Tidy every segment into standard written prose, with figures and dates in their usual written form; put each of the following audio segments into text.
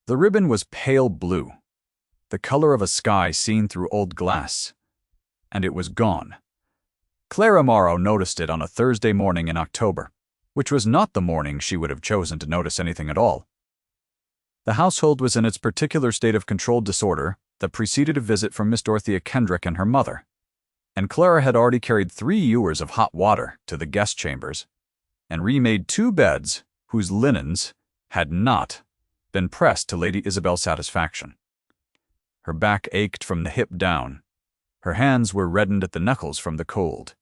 The ribbon was pale blue, the color of a sky seen through old glass, and it was gone. Clara Morrow noticed it on a Thursday morning in October, which was not the morning she would have chosen to notice anything at all. The household was in its particular state of controlled disorder that preceded a visit from Miss Dorothea Kendrick and her mother, and Clara had already carried 3 ewers of hot water to the guest chambers and remade 2 beds whose linens had not been pressed to Lady Isabel's satisfaction. Her back ached from the hip down. Her hands were reddened at the knuckles from the cold.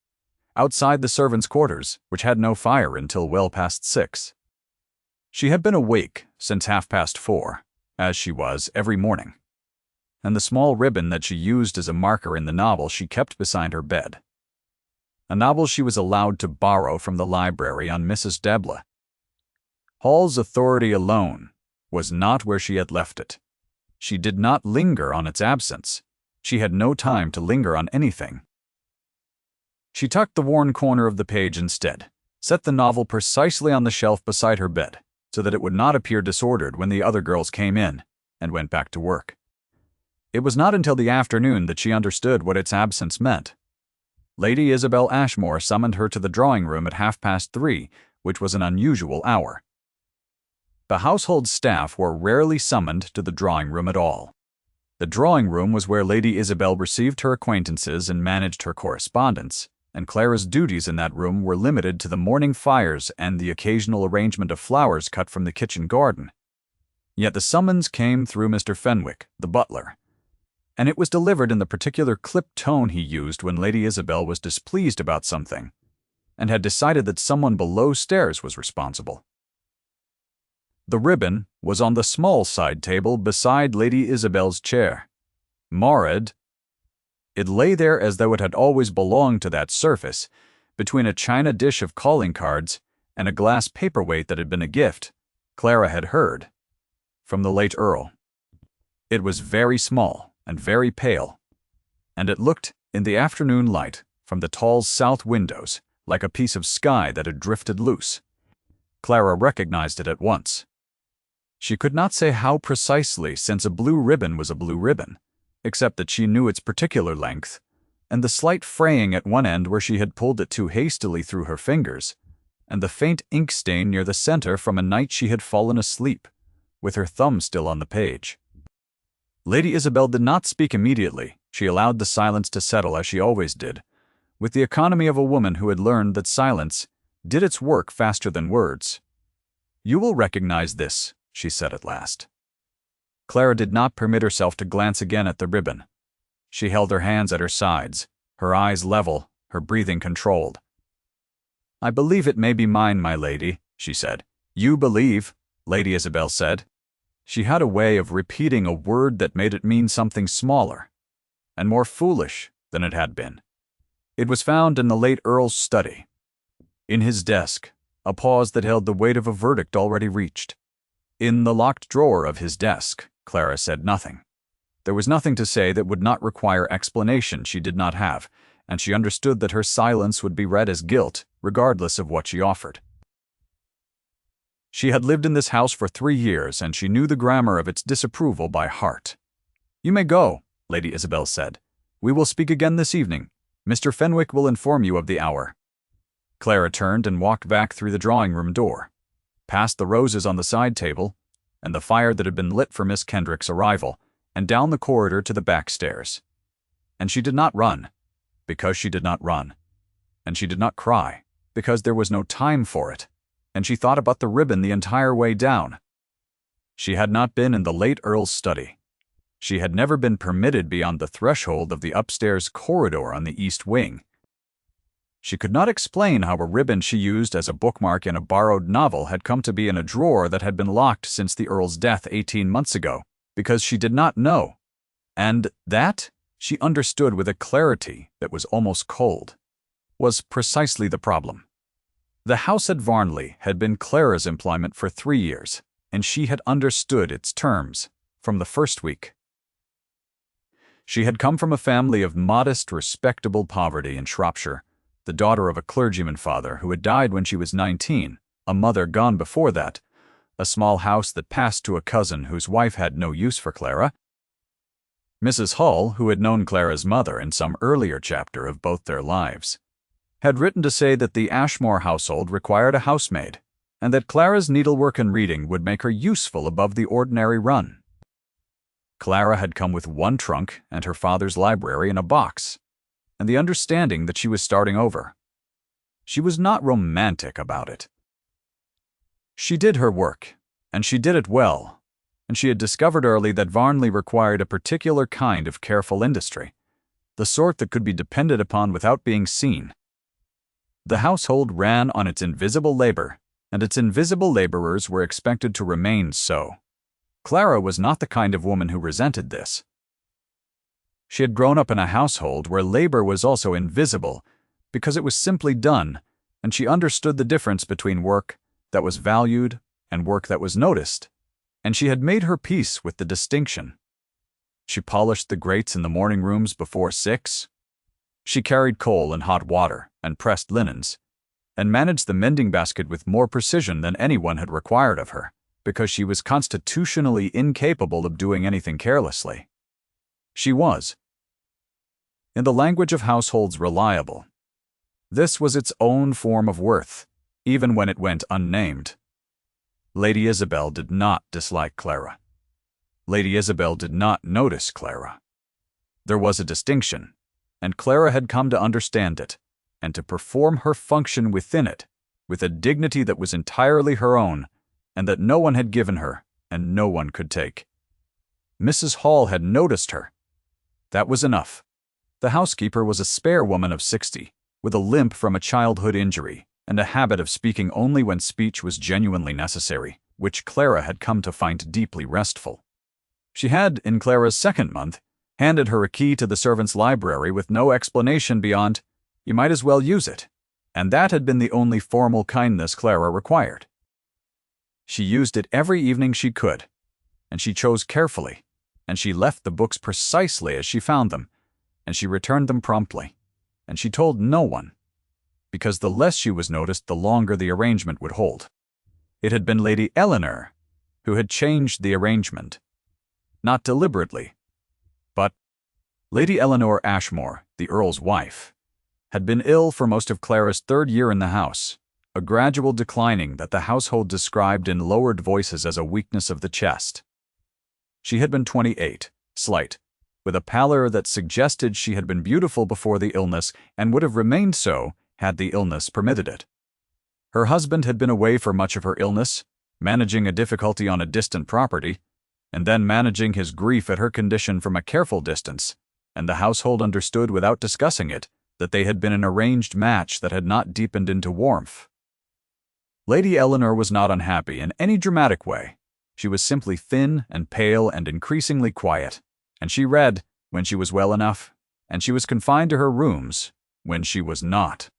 Outside the servants' quarters, which had no fire until well past 6. She had been awake since 4:30, as she was every morning, and the small ribbon that she used as a marker in the novel she kept beside her bed. A novel she was allowed to borrow from the library on Mrs. Debla. Hall's authority alone was not where she had left it. She did not linger on its absence. She had no time to linger on anything. She tucked the worn corner of the page instead, set the novel precisely on the shelf beside her bed, so that it would not appear disordered when the other girls came in, and went back to work. It was not until the afternoon that she understood what its absence meant. Lady Isabel Ashmore summoned her to the drawing-room at 3:30, which was an unusual hour. The household staff were rarely summoned to the drawing-room at all. The drawing-room was where Lady Isabel received her acquaintances and managed her correspondence, and Clara's duties in that room were limited to the morning fires and the occasional arrangement of flowers cut from the kitchen garden. Yet the summons came through Mr. Fenwick, the butler, and it was delivered in the particular clipped tone he used when Lady Isabel was displeased about something, and had decided that someone below stairs was responsible. The ribbon was on the small side table beside Lady Isabel's chair. Marred, it lay there as though it had always belonged to that surface, between a china dish of calling cards and a glass paperweight that had been a gift, Clara had heard, from the late Earl. It was very small and very pale, and it looked, in the afternoon light, from the tall south windows, like a piece of sky that had drifted loose. Clara recognized it at once. She could not say how precisely, since a blue ribbon was a blue ribbon, except that she knew its particular length, and the slight fraying at one end where she had pulled it too hastily through her fingers, and the faint ink stain near the center from a night she had fallen asleep, with her thumb still on the page. Lady Isabel did not speak immediately. She allowed the silence to settle as she always did, with the economy of a woman who had learned that silence did its work faster than words. "You will recognize this," she said at last. Clara did not permit herself to glance again at the ribbon. She held her hands at her sides, her eyes level, her breathing controlled. "I believe it may be mine, my lady," she said. "You believe," Lady Isabel said. She had a way of repeating a word that made it mean something smaller and more foolish than it had been. It was found in the late Earl's study, in his desk, a pause that held the weight of a verdict already reached. In the locked drawer of his desk, Clara said nothing. There was nothing to say that would not require explanation she did not have, and she understood that her silence would be read as guilt, regardless of what she offered. She had lived in this house for 3 years, and she knew the grammar of its disapproval by heart. "You may go," Lady Isabel said. "We will speak again this evening. Mr. Fenwick will inform you of the hour." Clara turned and walked back through the drawing-room door, past the roses on the side table, and the fire that had been lit for Miss Kendrick's arrival, and down the corridor to the back stairs. And she did not run, because she did not run. And she did not cry, because there was no time for it. And she thought about the ribbon the entire way down. She had not been in the late Earl's study. She had never been permitted beyond the threshold of the upstairs corridor on the east wing. She could not explain how a ribbon she used as a bookmark in a borrowed novel had come to be in a drawer that had been locked since the Earl's death 18 months ago, because she did not know. And that, she understood with a clarity that was almost cold, was precisely the problem. The house at Varnley had been Clara's employment for 3 years, and she had understood its terms from the first week. She had come from a family of modest, respectable poverty in Shropshire, the daughter of a clergyman father who had died when she was 19, a mother gone before that, a small house that passed to a cousin whose wife had no use for Clara. Mrs. Hull, who had known Clara's mother in some earlier chapter of both their lives, had written to say that the Ashmore household required a housemaid, and that Clara's needlework and reading would make her useful above the ordinary run. Clara had come with one trunk and her father's library in a box, and the understanding that she was starting over. She was not romantic about it. She did her work, and she did it well, and she had discovered early that Varnley required a particular kind of careful industry, the sort that could be depended upon without being seen. The household ran on its invisible labor, and its invisible laborers were expected to remain so. Clara was not the kind of woman who resented this. She had grown up in a household where labor was also invisible because it was simply done, and she understood the difference between work that was valued and work that was noticed, and she had made her peace with the distinction. She polished the grates in the morning rooms before 6. She carried coal and hot water and pressed linens, and managed the mending basket with more precision than anyone had required of her, because she was constitutionally incapable of doing anything carelessly. She was, in the language of households, reliable. This was its own form of worth, even when it went unnamed. Lady Isabel did not dislike Clara. Lady Isabel did not notice Clara. There was a distinction, and Clara had come to understand it, and to perform her function within it, with a dignity that was entirely her own, and that no one had given her, and no one could take. Mrs. Hall had noticed her. That was enough. The housekeeper was a spare woman of 60, with a limp from a childhood injury, and a habit of speaking only when speech was genuinely necessary, which Clara had come to find deeply restful. She had, in Clara's second month, handed her a key to the servants' library with no explanation beyond, "You might as well use it," and that had been the only formal kindness Clara required. She used it every evening she could, and she chose carefully, and she left the books precisely as she found them, and she returned them promptly, and she told no one, because the less she was noticed, the longer the arrangement would hold. It had been Lady Eleanor who had changed the arrangement, not deliberately, but Lady Eleanor Ashmore, the Earl's wife, had been ill for most of Clara's third year in the house, a gradual declining that the household described in lowered voices as a weakness of the chest. She had been 28, slight, with a pallor that suggested she had been beautiful before the illness and would have remained so had the illness permitted it. Her husband had been away for much of her illness, managing a difficulty on a distant property, and then managing his grief at her condition from a careful distance, and the household understood without discussing it that they had been an arranged match that had not deepened into warmth. Lady Eleanor was not unhappy in any dramatic way. She was simply thin and pale and increasingly quiet, and she read when she was well enough, and she was confined to her rooms when she was not.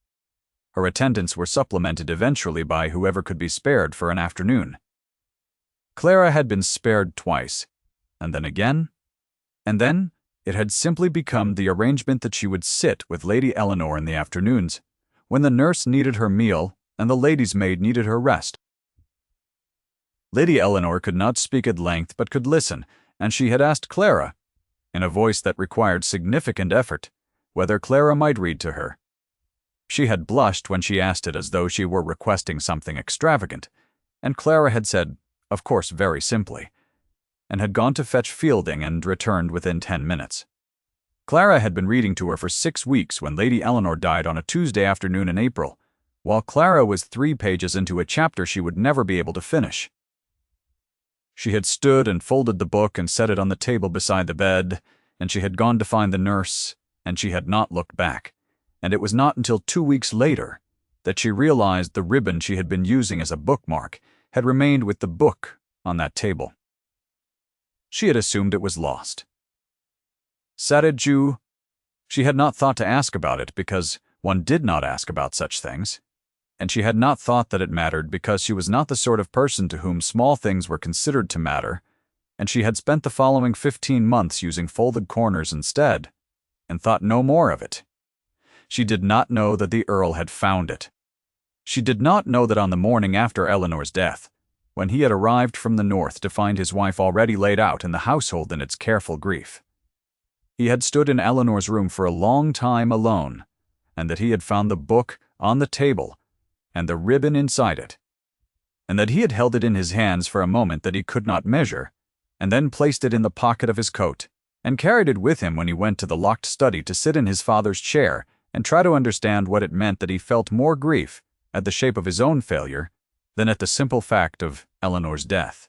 Her attendants were supplemented eventually by whoever could be spared for an afternoon. Clara had been spared twice, and then again, and then it had simply become the arrangement that she would sit with Lady Eleanor in the afternoons, when the nurse needed her meal and the lady's maid needed her rest. Lady Eleanor could not speak at length but could listen, and she had asked Clara, in a voice that required significant effort, whether Clara might read to her. She had blushed when she asked it as though she were requesting something extravagant, and Clara had said, of course very simply, and had gone to fetch Fielding and returned within 10 minutes. Clara had been reading to her for 6 weeks when Lady Eleanor died on a Tuesday afternoon in April, while Clara was 3 pages into a chapter she would never be able to finish. She had stood and folded the book and set it on the table beside the bed, and she had gone to find the nurse, and she had not looked back, and it was not until 2 weeks later that she realized the ribbon she had been using as a bookmark had remained with the book on that table. She had assumed it was lost. Savait-vous? She had not thought to ask about it because one did not ask about such things, and she had not thought that it mattered because she was not the sort of person to whom small things were considered to matter, and she had spent the following 15 months using folded corners instead, and thought no more of it. She did not know that the Earl had found it. She did not know that on the morning after Eleanor's death, when he had arrived from the north to find his wife already laid out and the household in its careful grief. He had stood in Eleanor's room for a long time alone, and that he had found the book on the table and the ribbon inside it, and that he had held it in his hands for a moment that he could not measure, and then placed it in the pocket of his coat, and carried it with him when he went to the locked study to sit in his father's chair and try to understand what it meant that he felt more grief at the shape of his own failure than at the simple fact of Eleanor's death.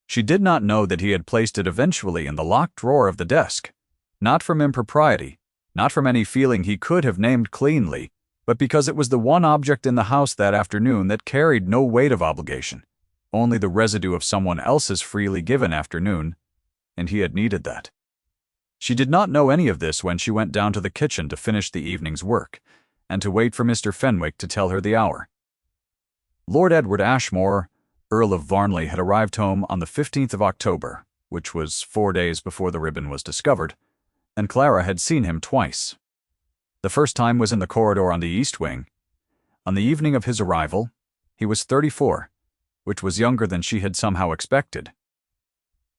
She did not know that he had placed it eventually in the locked drawer of the desk, not from impropriety, not from any feeling he could have named cleanly, but because it was the one object in the house that afternoon that carried no weight of obligation, only the residue of someone else's freely given afternoon, and he had needed that. She did not know any of this when she went down to the kitchen to finish the evening's work, and to wait for Mr. Fenwick to tell her the hour. Lord Edward Ashmore, Earl of Varnley, had arrived home on the 15th of October, which was 4 days before the ribbon was discovered, and Clara had seen him twice. The first time was in the corridor on the east wing. On the evening of his arrival, he was 34, which was younger than she had somehow expected.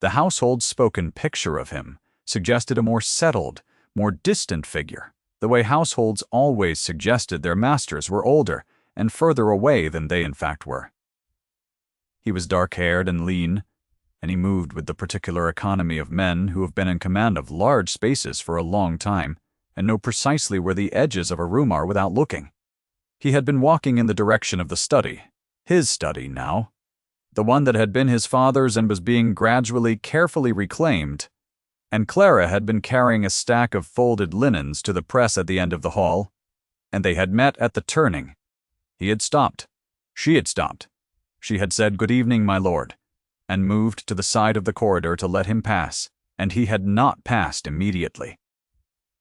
The household's spoken picture of him suggested a more settled, more distant figure, the way households always suggested their masters were older and further away than they in fact were. He was dark-haired and lean, and he moved with the particular economy of men who have been in command of large spaces for a long time and know precisely where the edges of a room are without looking. He had been walking in the direction of the study, his study now, the one that had been his father's and was being gradually, carefully reclaimed, and Clara had been carrying a stack of folded linens to the press at the end of the hall, and they had met at the turning. He had stopped. She had stopped. She had said, "Good evening, my lord," and moved to the side of the corridor to let him pass, and he had not passed immediately.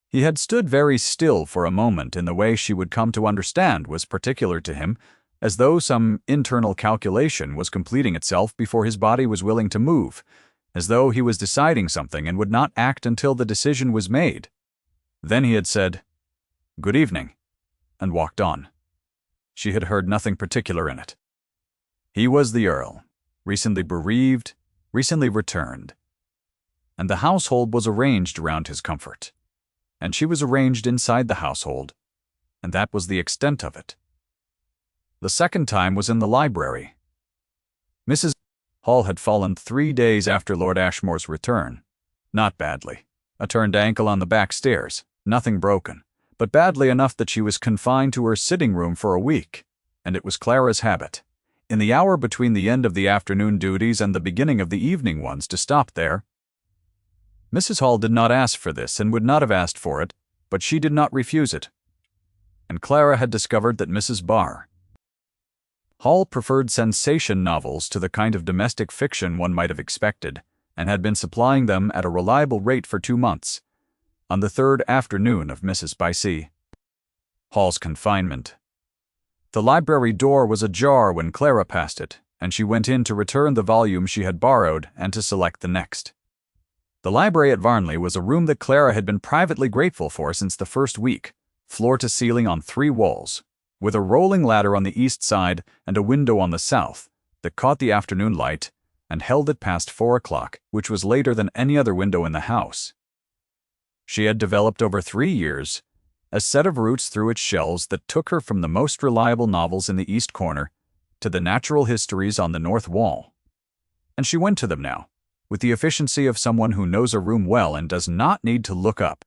He had stood very still for a moment in the way she would come to understand was particular to him, as though some internal calculation was completing itself before his body was willing to move, as though he was deciding something and would not act until the decision was made. Then he had said, "Good evening," and walked on. She had heard nothing particular in it. He was the Earl, recently bereaved, recently returned, and the household was arranged around his comfort, and she was arranged inside the household, and that was the extent of it. The second time was in the library. Mrs. Hall had fallen 3 days after Lord Ashmore's return. Not badly. A turned ankle on the back stairs, nothing broken, but badly enough that she was confined to her sitting room for a week, and it was Clara's habit, in the hour between the end of the afternoon duties and the beginning of the evening ones, to stop there. Mrs. Hall did not ask for this and would not have asked for it, but she did not refuse it. And Clara had discovered that Mrs. Barr Hall preferred sensation novels to the kind of domestic fiction one might have expected, and had been supplying them at a reliable rate for 2 months, on the third afternoon of Mrs. Bicey Hall's confinement. The library door was ajar when Clara passed it, and she went in to return the volume she had borrowed and to select the next. The library at Varnley was a room that Clara had been privately grateful for since the first week, floor to ceiling on 3 walls, with a rolling ladder on the east side and a window on the south that caught the afternoon light and held it past 4 o'clock, which was later than any other window in the house. She had developed over 3 years a set of routes through its shelves that took her from the most reliable novels in the east corner to the natural histories on the north wall. And she went to them now, with the efficiency of someone who knows a room well and does not need to look up.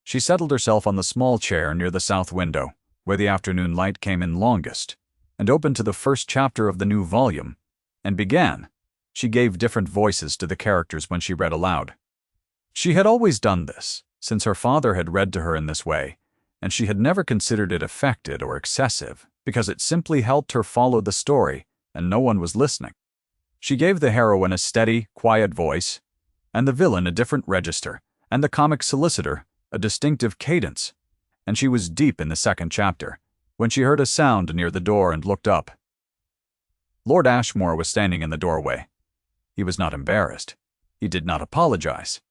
She settled herself on the small chair near the south window, where the afternoon light came in longest, and opened to the first chapter of the new volume, and began. She gave different voices to the characters when she read aloud. She had always done this, since her father had read to her in this way, and she had never considered it affected or excessive, because it simply helped her follow the story, and no one was listening. She gave the heroine a steady, quiet voice, and the villain a different register, and the comic solicitor a distinctive cadence, and she was deep in the second chapter, when she heard a sound near the door and looked up. Lord Ashmore was standing in the doorway. He was not embarrassed. He did not apologize.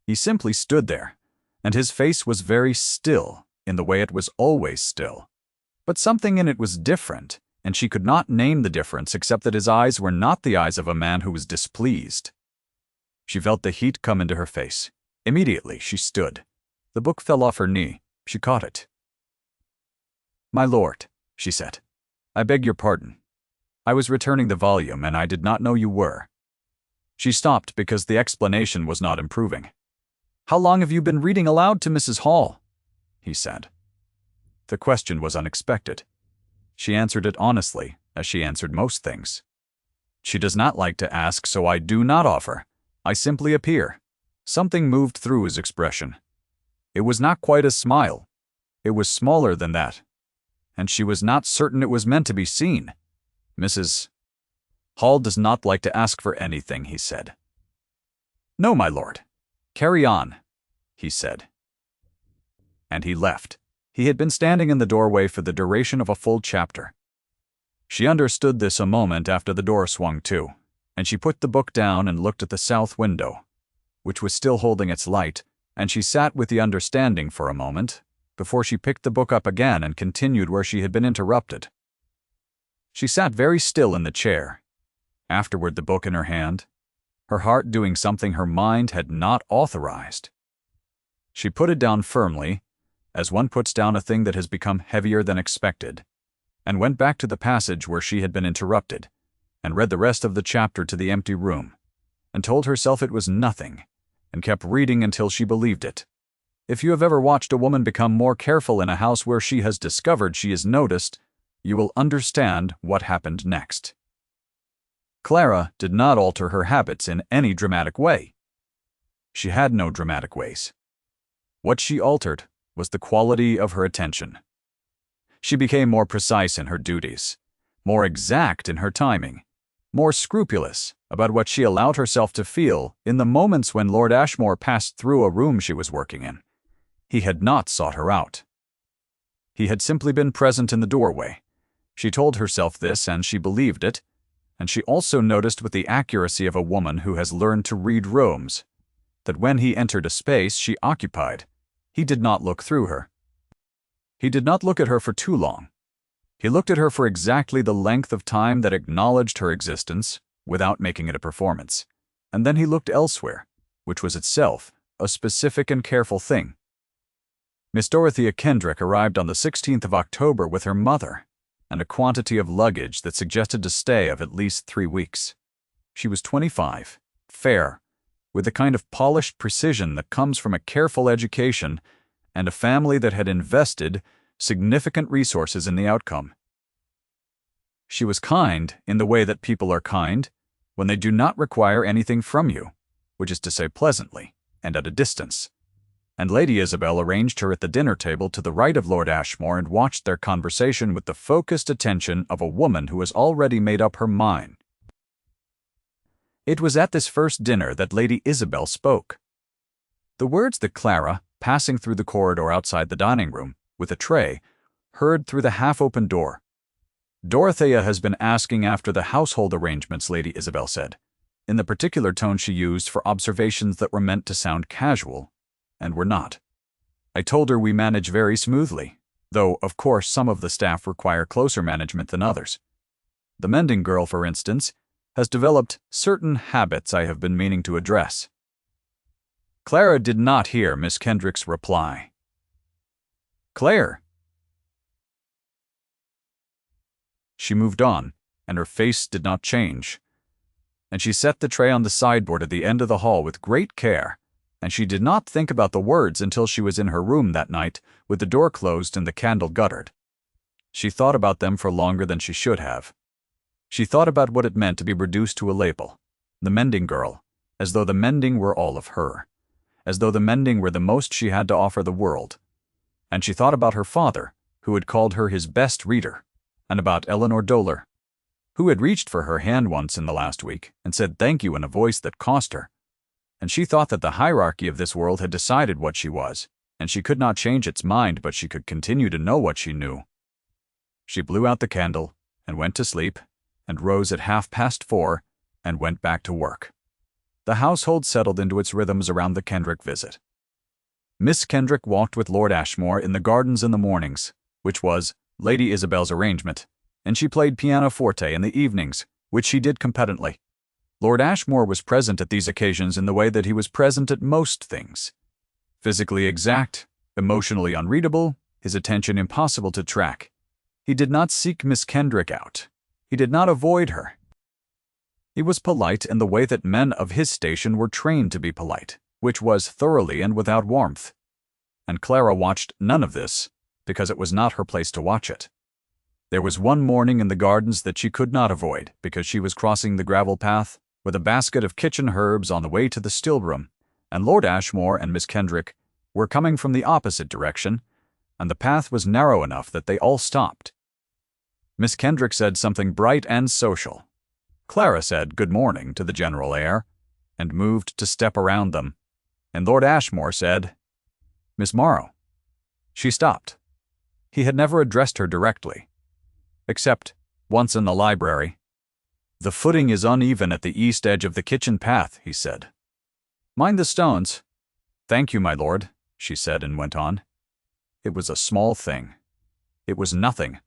He simply stood there, and his face was very still in the way it was always still. But something in it was different, and she could not name the difference except that his eyes were not the eyes of a man who was displeased. She felt the heat come into her face. Immediately, she stood. The book fell off her knee. She caught it. "My lord," she said, "I beg your pardon. I was returning the volume, and I did not know you were." She stopped because the explanation was not improving. "How long have you been reading aloud to Mrs. Hall?" he said. The question was unexpected. She answered it honestly, as she answered most things. "She does not like to ask, so I do not offer. I simply appear." Something moved through his expression. It was not quite a smile. It was smaller than that. And she was not certain it was meant to be seen. "Mrs. Hall does not like to ask for anything," he said. "No, my lord. Carry on," he said. And he left. He had been standing in the doorway for the duration of a full chapter. She understood this a moment after the door swung to, and she put the book down and looked at the south window, which was still holding its light, and she sat with the understanding for a moment, before she picked the book up again and continued where she had been interrupted. She sat very still in the chair, afterward the book in her hand, her heart doing something her mind had not authorized. She put it down firmly, as one puts down a thing that has become heavier than expected, and went back to the passage where she had been interrupted, and read the rest of the chapter to the empty room, and told herself it was nothing, and kept reading until she believed it. If you have ever watched a woman become more careful in a house where she has discovered she is noticed, you will understand what happened next. Clara did not alter her habits in any dramatic way. She had no dramatic ways. What she altered was the quality of her attention. She became more precise in her duties, more exact in her timing, more scrupulous about what she allowed herself to feel in the moments when Lord Ashmore passed through a room she was working in. He had not sought her out. He had simply been present in the doorway. She told herself this, and she believed it, and she also noticed with the accuracy of a woman who has learned to read rooms, that when he entered a space she occupied, he did not look through her. He did not look at her for too long. He looked at her for exactly the length of time that acknowledged her existence without making it a performance, and then he looked elsewhere, which was itself a specific and careful thing. Miss Dorothea Kendrick arrived on the 16th of October with her mother, and a quantity of luggage that suggested a stay of at least 3 weeks. She was 25, fair, with the kind of polished precision that comes from a careful education and a family that had invested significant resources in the outcome. She was kind in the way that people are kind when they do not require anything from you, which is to say pleasantly and at a distance. And Lady Isabel arranged her at the dinner table to the right of Lord Ashmore and watched their conversation with the focused attention of a woman who has already made up her mind. It was at this first dinner that Lady Isabel spoke. The words that Clara, passing through the corridor outside the dining room, with a tray, heard through the half-open door. "Dorothea has been asking after the household arrangements," Lady Isabel said, in the particular tone she used for observations that were meant to sound casual, and were not. "I told her we manage very smoothly, though, of course, some of the staff require closer management than others. The mending girl, for instance, has developed certain habits I have been meaning to address." Clara did not hear Miss Kendrick's reply. "Claire." She moved on, and her face did not change. And she set the tray on the sideboard at the end of the hall with great care, and she did not think about the words until she was in her room that night, with the door closed and the candle guttered. She thought about them for longer than she should have. She thought about what it meant to be reduced to a label, the mending girl, as though the mending were all of her, as though the mending were the most she had to offer the world. And she thought about her father, who had called her his best reader, and about Eleanor Doler, who had reached for her hand once in the last week and said thank you in a voice that cost her. And she thought that the hierarchy of this world had decided what she was, and she could not change its mind, but she could continue to know what she knew. She blew out the candle and went to sleep, and rose at 4:30 and went back to work. The household settled into its rhythms around the Kendrick visit. Miss Kendrick walked with Lord Ashmore in the gardens in the mornings, which was Lady Isabel's arrangement, and she played pianoforte in the evenings, which she did competently. Lord Ashmore was present at these occasions in the way that he was present at most things. Physically exact, emotionally unreadable, his attention impossible to track. He did not seek Miss Kendrick out. He did not avoid her. He was polite in the way that men of his station were trained to be polite, which was thoroughly and without warmth. And Clara watched none of this, because it was not her place to watch it. There was one morning in the gardens that she could not avoid, because she was crossing the gravel path with a basket of kitchen herbs on the way to the still-room, and Lord Ashmore and Miss Kendrick were coming from the opposite direction, and the path was narrow enough that they all stopped. Miss Kendrick said something bright and social. Clara said good morning to the general air, and moved to step around them, and Lord Ashmore said, "Miss Morrow." She stopped. He had never addressed her directly, except once in the library. "The footing is uneven at the east edge of the kitchen path," he said. "Mind the stones." "Thank you, my lord," she said and went on. It was a small thing. It was nothing.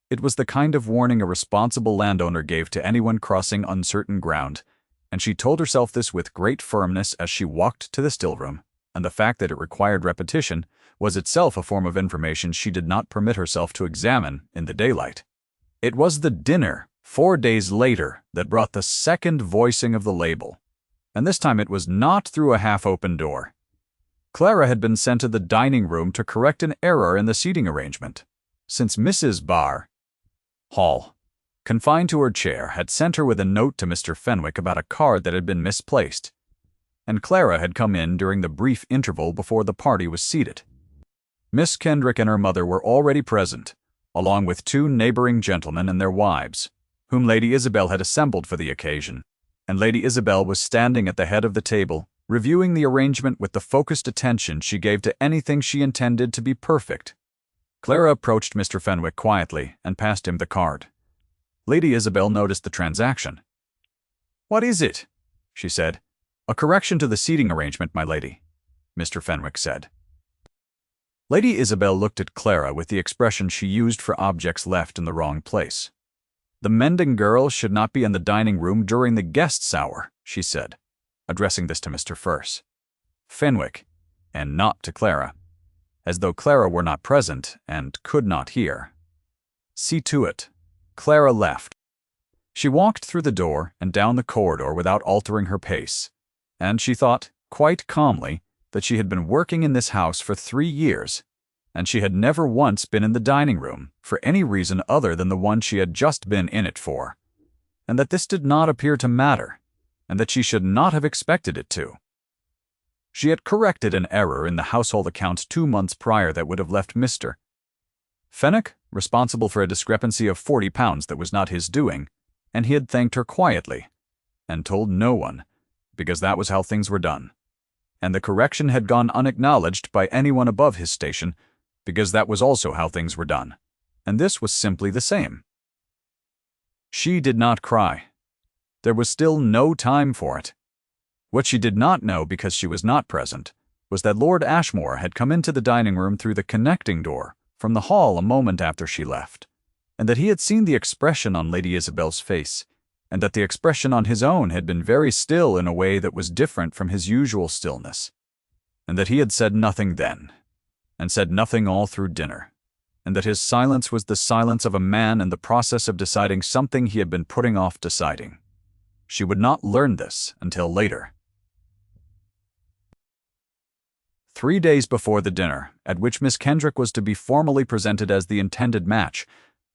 It was the kind of warning a responsible landowner gave to anyone crossing uncertain ground, and she told herself this with great firmness as she walked to the still-room, and the fact that it required repetition was itself a form of information she did not permit herself to examine in the daylight. It was the dinner, 4 days later, that brought the second voicing of the label, and this time it was not through a half-open door. Clara had been sent to the dining room to correct an error in the seating arrangement, since Mrs. Barr Hall, confined to her chair, had sent her with a note to Mr. Fenwick about a card that had been misplaced, and Clara had come in during the brief interval before the party was seated. Miss Kendrick and her mother were already present, along with 2 neighboring gentlemen and their wives, whom Lady Isabel had assembled for the occasion, and Lady Isabel was standing at the head of the table, reviewing the arrangement with the focused attention she gave to anything she intended to be perfect. Clara approached Mr. Fenwick quietly and passed him the card. Lady Isabel noticed the transaction. "What is it?" she said. "A correction to the seating arrangement, my lady," Mr. Fenwick said. Lady Isabel looked at Clara with the expression she used for objects left in the wrong place. "The mending girl should not be in the dining room during the guests' hour," she said, addressing this to Mr. Fenwick, and not to Clara, as though Clara were not present and could not hear. "See to it." Clara left. She walked through the door and down the corridor without altering her pace, and she thought, quite calmly, that she had been working in this house for 3 years, and she had never once been in the dining room for any reason other than the one she had just been in it for, and that this did not appear to matter, and that she should not have expected it to. She had corrected an error in the household account 2 months prior that would have left Mr. Fenwick responsible for a discrepancy of £40 that was not his doing, and he had thanked her quietly, and told no one, because that was how things were done. And the correction had gone unacknowledged by anyone above his station, because that was also how things were done, and this was simply the same. She did not cry. There was still no time for it. What she did not know, because she was not present, was that Lord Ashmore had come into the dining room through the connecting door from the hall a moment after she left, and that he had seen the expression on Lady Isabel's face, and that the expression on his own had been very still in a way that was different from his usual stillness, and that he had said nothing then, and said nothing all through dinner, and that his silence was the silence of a man in the process of deciding something he had been putting off deciding. She would not learn this until later. 3 days before the dinner, at which Miss Kendrick was to be formally presented as the intended match,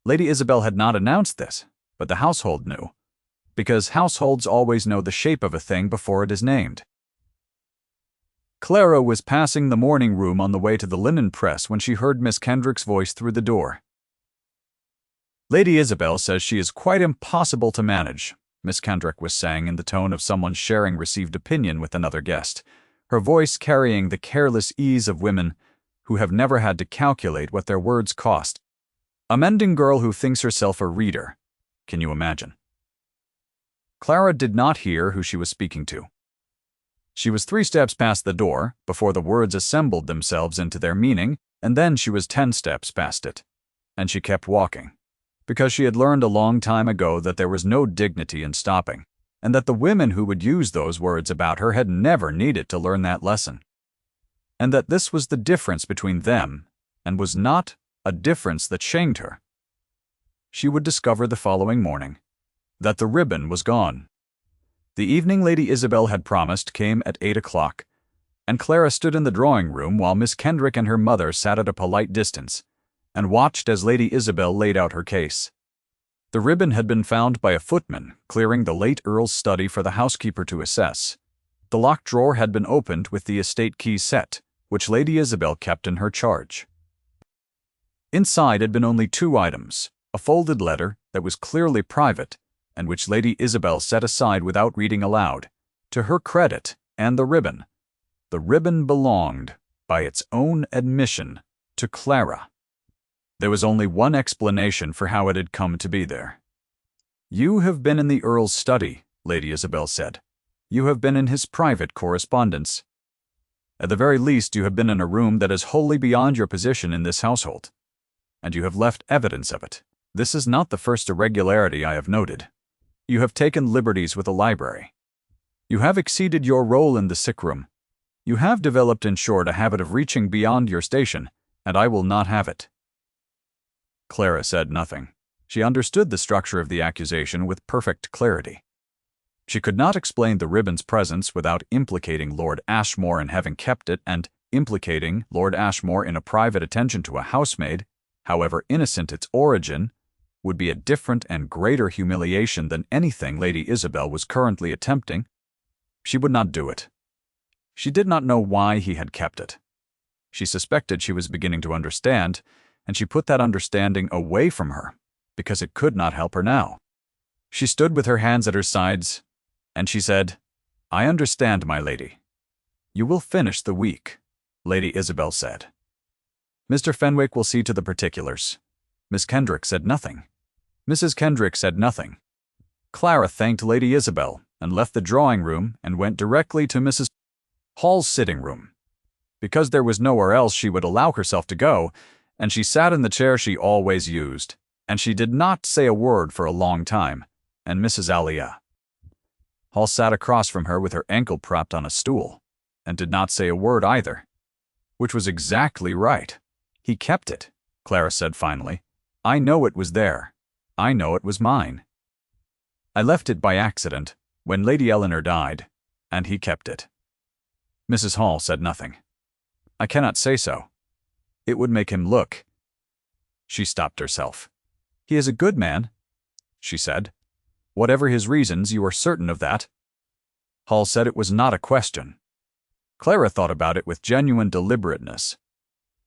Lady Isabel had not announced this, but the household knew, because households always know the shape of a thing before it is named. Clara was passing the morning room on the way to the linen press when she heard Miss Kendrick's voice through the door. "Lady Isabel says she is quite impossible to manage," Miss Kendrick was saying in the tone of someone sharing received opinion with another guest, her voice carrying the careless ease of women who have never had to calculate what their words cost. A mending girl who thinks herself a reader. Can you imagine? Clara did not hear who she was speaking to. She was 3 steps past the door before the words assembled themselves into their meaning, and then she was 10 steps past it, and she kept walking. because she had learned a long time ago that there was no dignity in stopping, and that the women who would use those words about her had never needed to learn that lesson, and that this was the difference between them, and was not a difference that shamed her. She would discover the following morning that the ribbon was gone. The evening Lady Isabel had promised came at 8 o'clock, and Clara stood in the drawing-room while Miss Kendrick and her mother sat at a polite distance and watched as Lady Isabel laid out her case. The ribbon had been found by a footman clearing the late Earl's study for the housekeeper to assess. The locked drawer had been opened with the estate key set, which Lady Isabel kept in her charge. Inside had been only 2 items, a folded letter that was clearly private, and which Lady Isabel set aside without reading aloud, to her credit, and the ribbon. The ribbon belonged, by its own admission, to Clara. There was only one explanation for how it had come to be there. "You have been in the Earl's study," Lady Isabel said. "You have been in his private correspondence. At the very least, you have been in a room that is wholly beyond your position in this household, and you have left evidence of it. This is not the first irregularity I have noted. You have taken liberties with the library. You have exceeded your role in the sick room. You have developed, in short, a habit of reaching beyond your station, and I will not have it." Clara said nothing. She understood the structure of the accusation with perfect clarity. She could not explain the ribbon's presence without implicating Lord Ashmore in having kept it, and implicating Lord Ashmore in a private attention to a housemaid, however innocent its origin, would be a different and greater humiliation than anything Lady Isabel was currently attempting. She would not do it. She did not know why he had kept it. She suspected she was beginning to understand, and she put that understanding away from her, because it could not help her now. She stood with her hands at her sides, and she said, "I understand, my lady. You will finish the week," Lady Isabel said. "Mr. Fenwick will see to the particulars." Miss Kendrick said nothing. Mrs. Kendrick said nothing. Clara thanked Lady Isabel and left the drawing-room and went directly to Mrs. Hall's sitting-room, because there was nowhere else she would allow herself to go, and she sat in the chair she always used, and she did not say a word for a long time, and Mrs. Alia Hall sat across from her with her ankle propped on a stool, and did not say a word either. Which was exactly right. "He kept it," Clara said finally. "I know it was there. I know it was mine. I left it by accident, when Lady Eleanor died, and he kept it." Mrs. Hall said nothing. "I cannot say so. It would make him look—" She stopped herself. "He is a good man," she said. "Whatever his reasons, you are certain of that?" Hall said it was not a question. Clara thought about it with genuine deliberateness.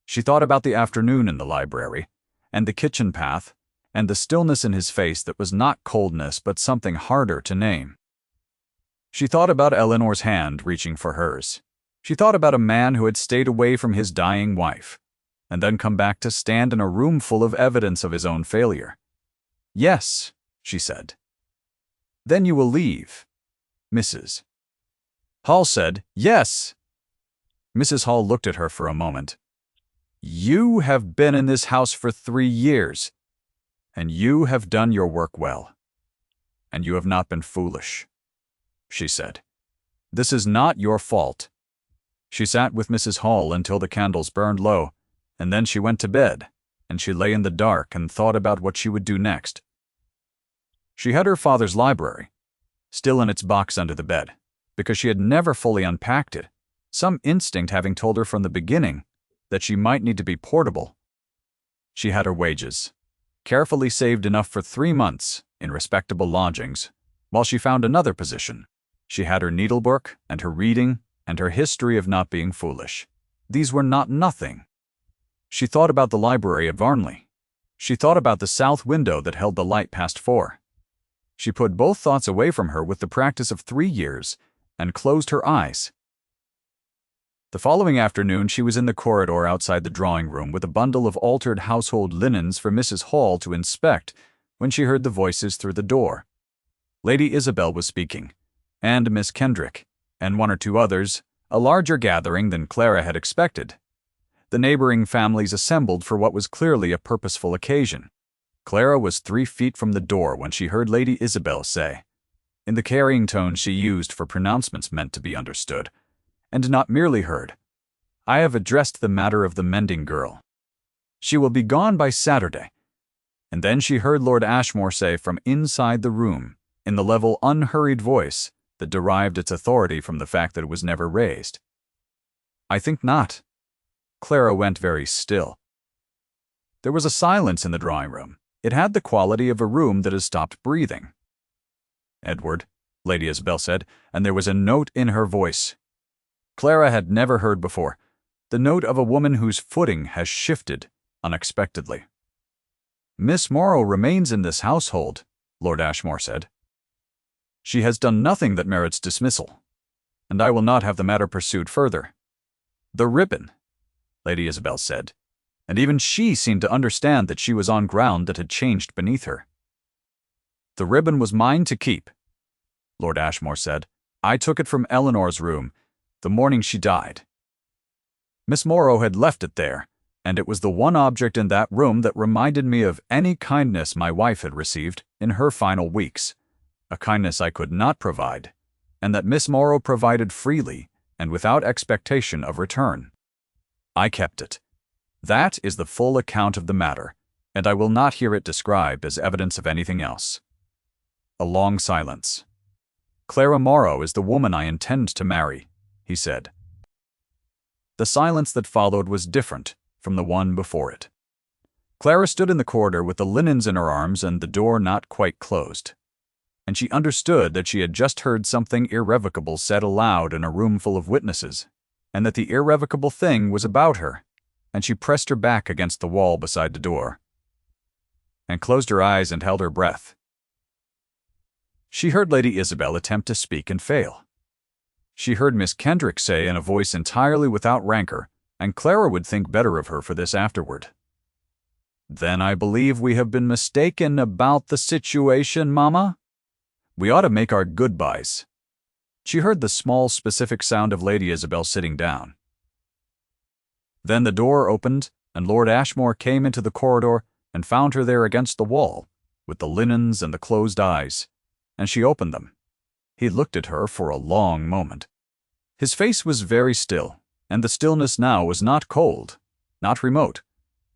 She thought about the afternoon in the library, and the kitchen path, and the stillness in his face that was not coldness but something harder to name. She thought about Eleanor's hand reaching for hers. She thought about a man who had stayed away from his dying wife, and then come back to stand in a room full of evidence of his own failure. "Yes," she said. "Then you will leave." Mrs. Hall said, "Yes." Mrs. Hall looked at her for a moment. "You have been in this house for 3 years, and you have done your work well, and you have not been foolish," she said. "This is not your fault." She sat with Mrs. Hall until the candles burned low, and then she went to bed, and she lay in the dark and thought about what she would do next. She had her father's library, still in its box under the bed, because she had never fully unpacked it, some instinct having told her from the beginning that she might need to be portable. She had her wages, carefully saved enough for 3 months in respectable lodgings, while she found another position. She had her needlework and her reading and her history of not being foolish. These were not nothing. She thought about the library at Varnley. She thought about the south window that held the light past 4. She put both thoughts away from her with the practice of 3 years and closed her eyes. The following afternoon she was in the corridor outside the drawing-room with a bundle of altered household linens for Mrs. Hall to inspect when she heard the voices through the door. Lady Isabel was speaking, and Miss Kendrick, and 1 or 2 others, a larger gathering than Clara had expected. The neighboring families assembled for what was clearly a purposeful occasion. Clara was 3 feet from the door when she heard Lady Isabel say, in the carrying tone she used for pronouncements meant to be understood, and not merely heard, "I have addressed the matter of the mending girl. She will be gone by Saturday." And then she heard Lord Ashmore say from inside the room, in the level, unhurried voice that derived its authority from the fact that it was never raised, "I think not." Clara went very still. There was a silence in the drawing room. It had the quality of a room that has stopped breathing. "Edward," Lady Isabel said, and there was a note in her voice Clara had never heard before, the note of a woman whose footing has shifted unexpectedly. "Miss Morrow remains in this household," Lord Ashmore said. "She has done nothing that merits dismissal, and I will not have the matter pursued further." "The ribbon," Lady Isabel said, and even she seemed to understand that she was on ground that had changed beneath her. "The ribbon was mine to keep," Lord Ashmore said. "I took it from Eleanor's room the morning she died. Miss Morrow had left it there, and it was the one object in that room that reminded me of any kindness my wife had received in her final weeks, a kindness I could not provide, and that Miss Morrow provided freely and without expectation of return. I kept it. That is the full account of the matter, and I will not hear it described as evidence of anything else." A long silence. "Clara Morrow is the woman I intend to marry," he said. The silence that followed was different from the one before it. Clara stood in the corridor with the linens in her arms and the door not quite closed, and she understood that she had just heard something irrevocable said aloud in a room full of witnesses, and that the irrevocable thing was about her, and she pressed her back against the wall beside the door, and closed her eyes and held her breath. She heard Lady Isabel attempt to speak and fail. She heard Miss Kendrick say in a voice entirely without rancor, and Clara would think better of her for this afterward, "Then I believe we have been mistaken about the situation, Mama. We ought to make our goodbyes." She heard the small, specific sound of Lady Isabel sitting down. Then the door opened, and Lord Ashmore came into the corridor and found her there against the wall, with the linens and the closed eyes, and she opened them. He looked at her for a long moment. His face was very still, and the stillness now was not cold, not remote,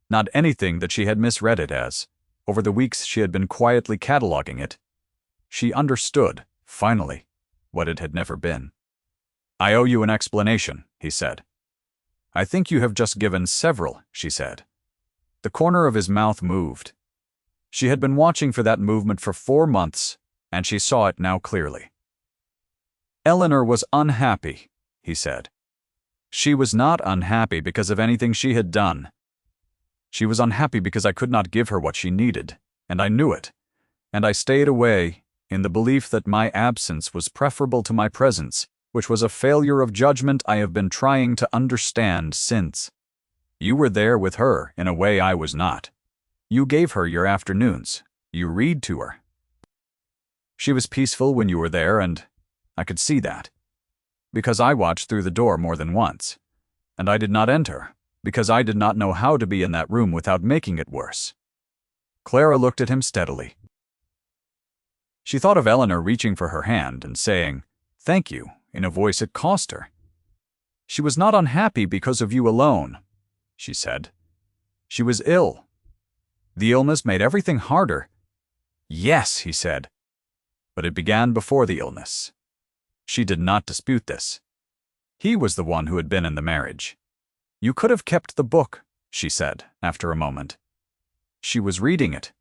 not anything that she had misread it as. Over the weeks she had been quietly cataloging it. She understood, finally, what it had never been. "I owe you an explanation," he said. "I think you have just given several," she said. The corner of his mouth moved. She had been watching for that movement for 4 months, and she saw it now clearly. "Eleanor was unhappy," he said. "She was not unhappy because of anything she had done. She was unhappy because I could not give her what she needed, and I knew it, and I stayed away in the belief that my absence was preferable to my presence, which was a failure of judgment I have been trying to understand since. You were there with her in a way I was not. You gave her your afternoons. You read to her. She was peaceful when you were there, and I could see that, because I watched through the door more than once, and I did not enter, because I did not know how to be in that room without making it worse." Clara looked at him steadily. She thought of Eleanor reaching for her hand and saying, "Thank you," in a voice it cost her. "She was not unhappy because of you alone," she said. "She was ill. The illness made everything harder." "Yes," he said. "But it began before the illness." She did not dispute this. He was the one who had been in the marriage. "You could have kept the book," she said, after a moment. "She was reading it."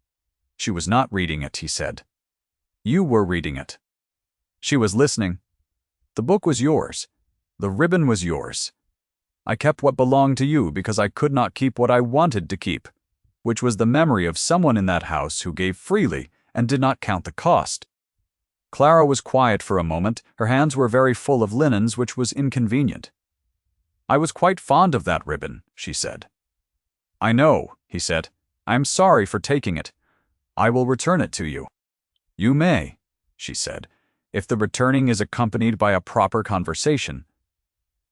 "She was not reading it," he said. "You were reading it." "She was listening. The book was yours. The ribbon was yours. I kept what belonged to you because I could not keep what I wanted to keep, which was the memory of someone in that house who gave freely and did not count the cost." Clara was quiet for a moment. Her hands were very full of linens, which was inconvenient. "I was quite fond of that ribbon," she said. "I know," he said. "I am sorry for taking it. I will return it to you." "You may," she said, "if the returning is accompanied by a proper conversation."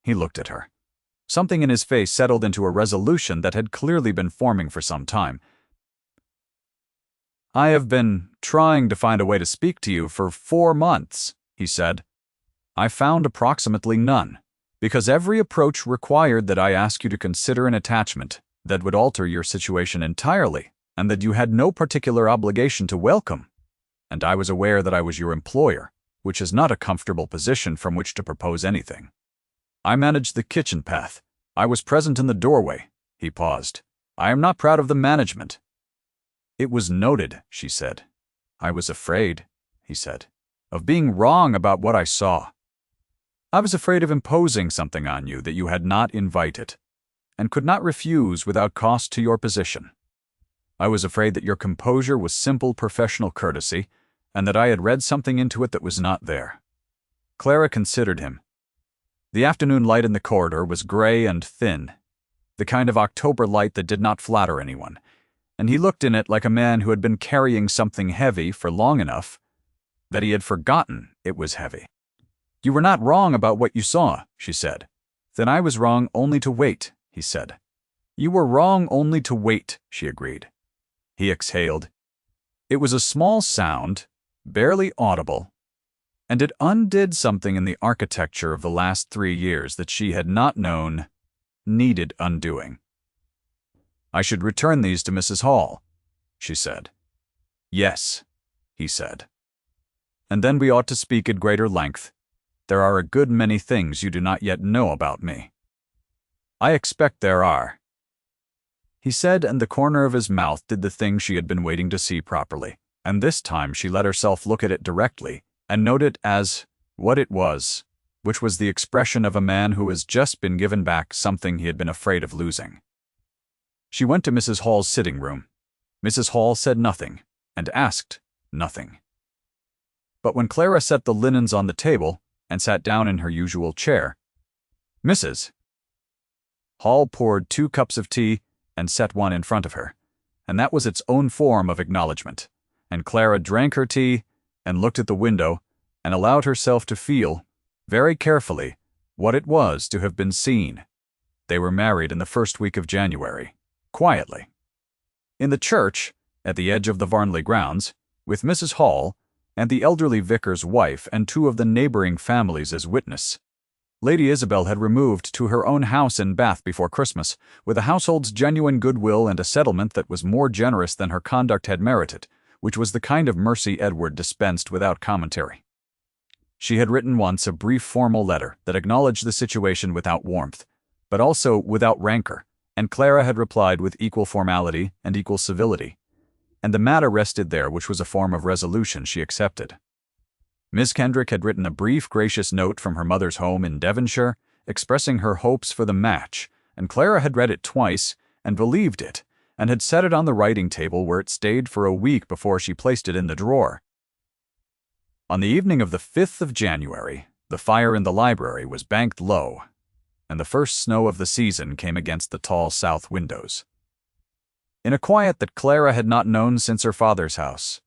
He looked at her. Something in his face settled into a resolution that had clearly been forming for some time. "I have been trying to find a way to speak to you for 4 months," he said. "I found approximately none, because every approach required that I ask you to consider an attachment that would alter your situation entirely, and that you had no particular obligation to welcome. And I was aware that I was your employer, which is not a comfortable position from which to propose anything. I managed the kitchen path. I was present in the doorway." He paused. "I am not proud of the management." "It was noted," she said. "I was afraid," he said, "of being wrong about what I saw. I was afraid of imposing something on you that you had not invited, and could not refuse without cost to your position. I was afraid that your composure was simple professional courtesy, and that I had read something into it that was not there." Clara considered him. The afternoon light in the corridor was gray and thin, the kind of October light that did not flatter anyone, and he looked in it like a man who had been carrying something heavy for long enough that he had forgotten it was heavy. "You were not wrong about what you saw," she said. "Then I was wrong only to wait," he said. "You were wrong only to wait," she agreed. He exhaled. It was a small sound, barely audible, and it undid something in the architecture of the last 3 years that she had not known needed undoing. "I should return these to Mrs. Hall," she said. "Yes," he said. "And then we ought to speak at greater length. There are a good many things you do not yet know about me." "I expect there are," he said, and the corner of his mouth did the thing she had been waiting to see properly, and this time she let herself look at it directly and note it as what it was, which was the expression of a man who has just been given back something he had been afraid of losing. She went to Mrs. Hall's sitting room. Mrs. Hall said nothing, and asked nothing. But when Clara set the linens on the table and sat down in her usual chair, Mrs. Hall poured 2 cups of tea and set one in front of her, and that was its own form of acknowledgement, and Clara drank her tea and looked at the window and allowed herself to feel, very carefully, what it was to have been seen. They were married in the first week of January, quietly. In the church, at the edge of the Varnley grounds, with Mrs. Hall and the elderly vicar's wife and 2 of the neighboring families as witness. Lady Isabel had removed to her own house in Bath before Christmas, with the household's genuine goodwill and a settlement that was more generous than her conduct had merited, which was the kind of mercy Edward dispensed without commentary. She had written once a brief formal letter that acknowledged the situation without warmth, but also without rancor, and Clara had replied with equal formality and equal civility, and the matter rested there, which was a form of resolution she accepted. Miss Kendrick had written a brief, gracious note from her mother's home in Devonshire, expressing her hopes for the match, and Clara had read it twice and believed it, and had set it on the writing table where it stayed for a week before she placed it in the drawer. On the evening of the 5th of January, the fire in the library was banked low, and the first snow of the season came against the tall south windows. In a quiet that Clara had not known since her father's house,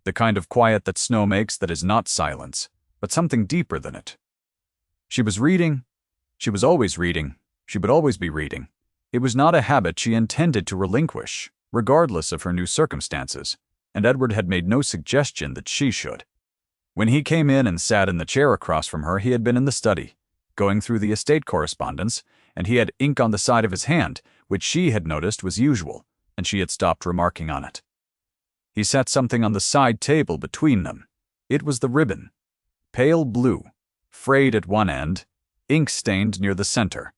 the kind of quiet that snow makes that is not silence, but something deeper than it. She was reading. She was always reading. She would always be reading. It was not a habit she intended to relinquish, regardless of her new circumstances, and Edward had made no suggestion that she should. When he came in and sat in the chair across from her, he had been in the study, going through the estate correspondence, and he had ink on the side of his hand, which she had noticed was usual, and she had stopped remarking on it. He set something on the side table between them. It was the ribbon, pale blue, frayed at one end, ink-stained near the center.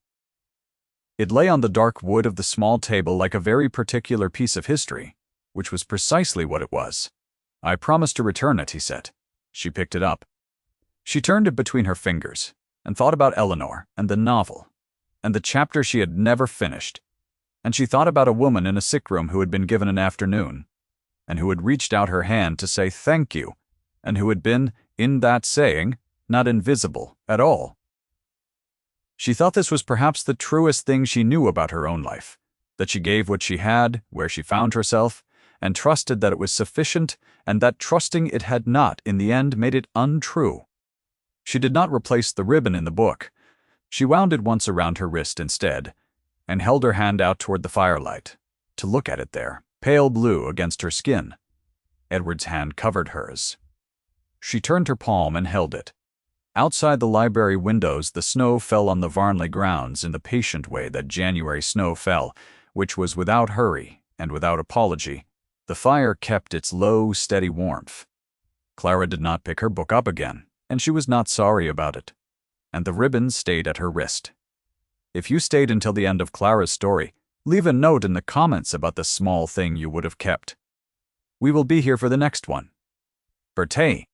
It lay on the dark wood of the small table like a very particular piece of history, which was precisely what it was. "I promised to return it," he said. She picked it up. She turned it between her fingers and thought about Eleanor and the novel, and the chapter she had never finished, and she thought about a woman in a sick room who had been given an afternoon, and who had reached out her hand to say thank you, and who had been, in that saying, not invisible at all. She thought this was perhaps the truest thing she knew about her own life, that she gave what she had, where she found herself, and trusted that it was sufficient, and that trusting it had not, in the end, made it untrue. She did not replace the ribbon in the book. She wound it once around her wrist instead, and held her hand out toward the firelight, to look at it there, pale blue against her skin. Edward's hand covered hers. She turned her palm and held it. Outside the library windows, the snow fell on the Varnley grounds in the patient way that January snow fell, which was without hurry and without apology. The fire kept its low, steady warmth. Clara did not pick her book up again, and she was not sorry about it. And the ribbon stayed at her wrist. If you stayed until the end of Clara's story, leave a note in the comments about the small thing you would have kept. We will be here for the next one. Bertay.